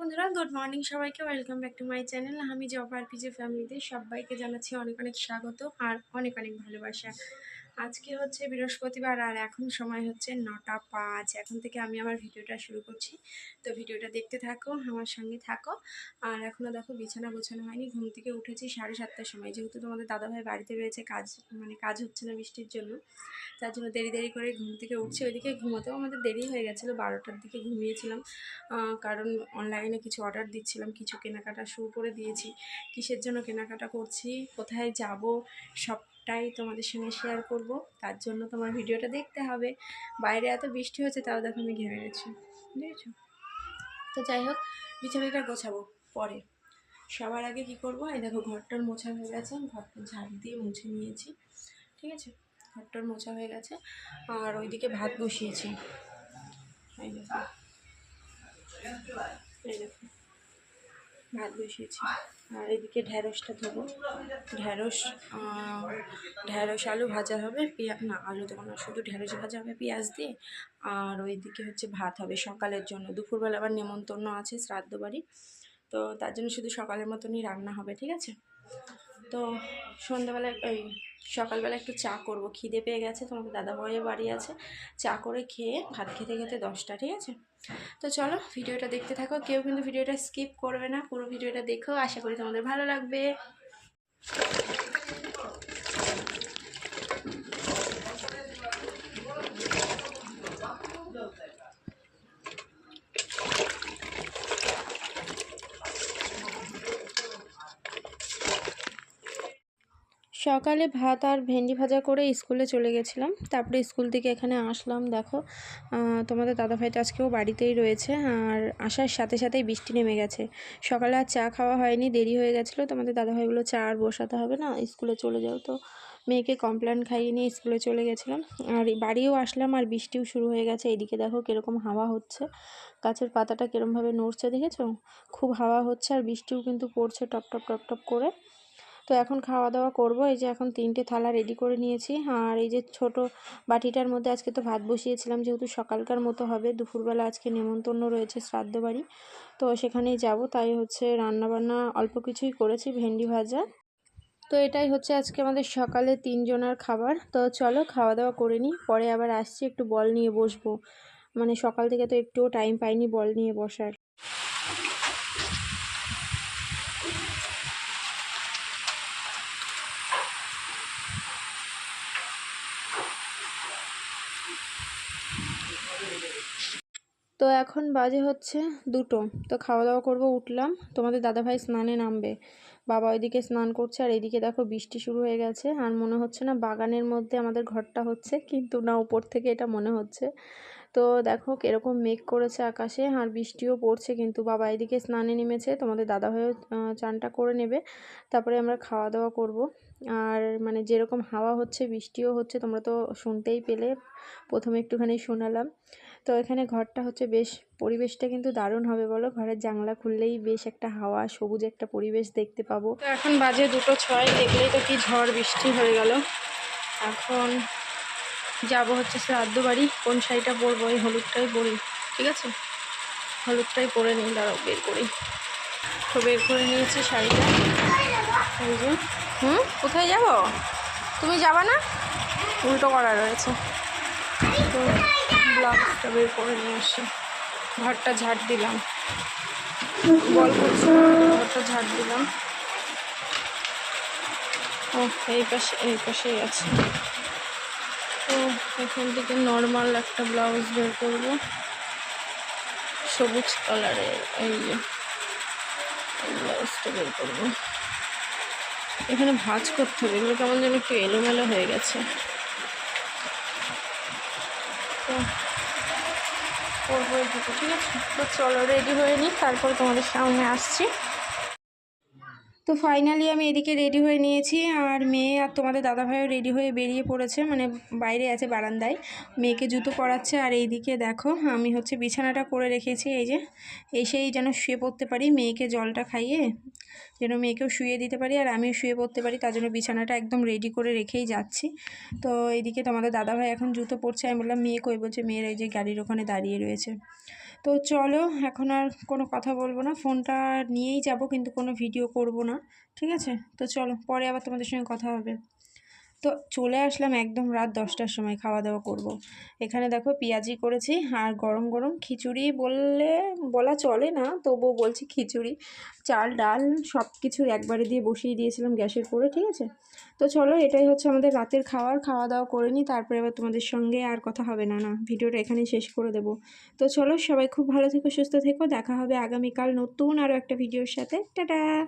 বন্ধুরা, good morning সবাইকে। Welcome back to my channel. আমি জব আরপিজি ফ্যামিলিতে সবাইকে জানাচ্ছি অনেক অনেক স্বাগত আর অনেক অনেক ভালোবাসা। আজকে হচ্ছে বৃহস্পতিবার আর এখন সময় হচ্ছে 9টা 5। এখন থেকে আমি আমার ভিডিওটা শুরু করছি, তো ভিডিওটা দেখতে থাকো, আমার সঙ্গে থাকো। আর এখনও দেখো বিছানা গোছানো হয়নি, ঘুম থেকে উঠেছি 7:30টার সময়। যেহেতু তোমাদের দাদাভাই বাড়িতে রয়েছে, কাজ হচ্ছে না বৃষ্টির জন্য, তার জন্য দেরি দেরি করে ঘুম থেকে উঠছি। ওইদিকে ঘুমাতেও আমাদের দেরি হয়ে গেছিলো, 12টার দিকে ঘুমিয়েছিলাম, কারণ অনলাইনে কিছু অর্ডার দিচ্ছিলাম, কিছু কেনাকাটা শুরু করে দিয়েছি। কিসের জন্য কেনাকাটা করছি, কোথায় যাব, সবটাই তোমাদের সঙ্গে শেয়ার করব। তার জন্য তোমার ভিডিওটা দেখতে হবে। বাইরে এত বৃষ্টি হচ্ছে, তাও দেখো আমি ঘেমে গেছি, বুঝেছো? তো যাই হোক, বিছানাটা গোছাবো পরে। সবার আগে কি করব, এই দেখো ঘরটার মোছা হয়ে গেছে, ঘরটা ঝাড় দিয়ে মুছে নিয়েছি, ঠিক আছে? ঘরটার মোছা হয়ে গেছে। আর ওইদিকে ভাত বসিয়েছি, এই দেখো, এই দেখো ভাত বসিয়েছি। আর এদিকে ঢ্যাঁড়সটা ধোবো, ঢ্যাঁড়স ঢ্যাঁড়স আলু ভাজা হবে, না আলু দেবো না, শুধু ঢ্যাঁড়স ভাজা হবে পেঁয়াজ দিয়ে। আর ওইদিকে হচ্ছে ভাত হবে সকালের জন্য। দুপুরবেলা আবার নেমন্তন্ন আছে, শ্রাদ্ধ বাড়ি, তো তার জন্য শুধু সকালের মতনই রান্না হবে, ঠিক আছে? তো সন্ধ্যাবেলা ওই সকালবেলা একটু চা করব, খিদে পেয়ে গেছে, তোমাদের দাদাভাইয়ের বাড়ি আছে, চা করে খেয়ে ভাত খেতে খেতে 10টা, ঠিক আছে? তো চলো ভিডিওটা দেখতে থাকো, কেউ কিন্তু ভিডিওটা স্কিপ করবে না, পুরো ভিডিওটা দেখো, আশা করি তোমাদের ভালো লাগবে। সকালে ভাত আর ভেন্ডি ভাজা করে স্কুলে চলে গেছিলাম, তারপরে স্কুল থেকে এখানে আসলাম। দেখো তোমাদের দাদাভাই তো আজকেও বাড়িতেই রয়েছে, আর আসার সাথে সাথেই বৃষ্টি নেমে গেছে। সকালে আর চা খাওয়া হয়নি, দেরি হয়ে গেছিলো। তোমাদের দাদাভাইগুলো চা আর বসাতে হবে না, স্কুলে চলে যাও, তো মেয়েকে কমপ্লেন খাইয়ে নিয়ে স্কুলে চলে গেছিলাম। আর বাড়িও আসলাম আর বৃষ্টিও শুরু হয়ে গেছে। এইদিকে দেখো কীরকম হাওয়া হচ্ছে, গাছের পাতাটা কীরমভাবে নড়ছে দেখেছো? খুব হাওয়া হচ্ছে আর বৃষ্টিও কিন্তু পড়ছে টপ টপ টপ টপ করে। তো এখন খাওয়া দাওয়া করব। এই যে এখন 3টে থালা রেডি করে নিয়েছি, আর এই যে ছোট বাটিটার মধ্যে আজকে তো ভাত বসিয়েছিলাম, যেহেতু সকালকার মতো হবে, দুপুরবেলা আজকে নেমন্তন্ন রয়েছে শ্রাদ্ধ বাড়ি, তো সেখানেই যাব। তাই হচ্ছে রান্নাবান্না অল্প কিছুই করেছি, ভেন্ডি ভাজা। তো এটাই হচ্ছে আজকে আমাদের সকালে 3জনের খাবার। তো চলো খাওয়া দাওয়া করে নিই, পরে আবার আসছি, একটু বল নিয়ে বসবো, মানে সকাল থেকে তো একটুও টাইম পাইনি বল নিয়ে বসার। তো এখন বাজে হচ্ছে 2টো। তো খাওয়া দাওয়া করব, উঠলাম, তোমাদের দাদাভাই স্নানে নামবে, বাবা ওইদিকে স্নান করছে, আর এইদিকে দেখো বৃষ্টি শুরু হয়ে গেছে। আর মনে হচ্ছে না বাগানের মধ্যে আমাদের ঘরটা হচ্ছে, কিন্তু না, উপর থেকে এটা মনে হচ্ছে। তো দেখো কিরকম মেঘ করেছে আকাশে, আর বৃষ্টিও পড়ছে, কিন্তু বাবা এদিকে স্নানে নেমেছে, তোমাদের দাদাভাইও চানটা করে নেবে, তারপরে আমরা খাওয়া দাওয়া করব। আর মানে যেরকম হাওয়া হচ্ছে, বৃষ্টিও হচ্ছে, তোমরা তো শুনতেই পেলে, প্রথমে একটুখানি শোনালাম। তো এখানে ঘরটা হচ্ছে বেশ, পরিবেশটা কিন্তু দারুণ হবে বলো, ঘরের জানলা খুললেই বেশ একটা হাওয়া, সবুজ একটা পরিবেশ দেখতে পাবো। তো এখন বাজে 2টো 6, দেখলেই তো কি ঝড় বৃষ্টি হয়ে গেল। এখন যাব হচ্ছে শ্রাদ্ধ বাড়ি। কোন শাড়িটা পরবো? এই হলুদটাই পরি, ঠিক আছে? হলুদটাই পরে নিই, দাঁড়াও বের করি। তো বের করে নিয়েছি শাড়িটা, এই যে। কোথায় যাব? তুমি যাবা না? উল্টো করা রয়েছে, তো ব্লাউজটা বের করে নিয়ে আসি। ঘরটা ঝাড় দিলাম, বল করছি, ঘরটা ঝাড় দিলাম। ও এই পাশেই আছে। তো এখান থেকে নর্মাল একটা ব্লাউজ বের করব, সবুজ কালারের, এই যে ব্লাউজটা বের করবো। এখানে ভাঁজ করতে হবে, এগুলো কেমন যেন একটু এলোমেলো হয়ে গেছে। তো করবো এইটুকু, ঠিক আছে? তো চলো রেডি হয়ে নিই, তারপর তোমাদের সামনে আসছি। তো ফাইনালি আমি এদিকে রেডি হয়ে নিয়েছি, আর মেয়ে আর তোমাদের দাদাভাইও রেডি হয়ে বেরিয়ে পড়েছে, মানে বাইরে আছে বারান্দায়, মেয়েকে জুতো পরাচ্ছে। আর এইদিকে দেখো আমি হচ্ছে বিছানাটা করে রেখেছি, এই যে এসেই যেন শুয়ে পড়তে পারি, মেয়েকে জলটা খাইয়ে যেন মেয়েকেও শুয়ে দিতে পারি আর আমিও শুয়ে পড়তে পারি, তার জন্য বিছানাটা একদম রেডি করে রেখেই যাচ্ছি। তো এইদিকে তোমাদের দাদাভাই এখন জুতো পরছে, আমি বললাম মেয়ে কই? বলছে মেয়ের এই যে গাড়ির ওখানে দাঁড়িয়ে রয়েছে। তো চলো, এখন আর কোনো কথা বলবো না, ফোনটা নিয়েই যাব, কিন্তু কোনো ভিডিও করব না, ঠিক আছে? তো চলো, পরে আবার তোমাদের সঙ্গে কথা হবে। তো চলে আসলাম একদম রাত 10টার সময়, খাওয়া দাওয়া করব। এখানে দেখো পেঁয়াজি করেছি, আর গরম গরম খিচুড়ি বলা চলে না, তবুও বলছি খিচুড়ি, চাল ডাল সব কিছু একবারে দিয়ে বসিয়ে দিয়েছিলাম গ্যাসের পরে, ঠিক আছে? তো চলো, এটাই হচ্ছে আমাদের রাতের খাওয়া দাওয়া করে নিই, তারপরে আবার তোমাদের সঙ্গে আর কথা হবে না, ভিডিওটা এখানেই শেষ করে দেবো। তো চলো, সবাই খুব ভালো থেকো, সুস্থ থেকো, দেখা হবে আগামীকাল নতুন আরও একটা ভিডিওর সাথে। টাটা।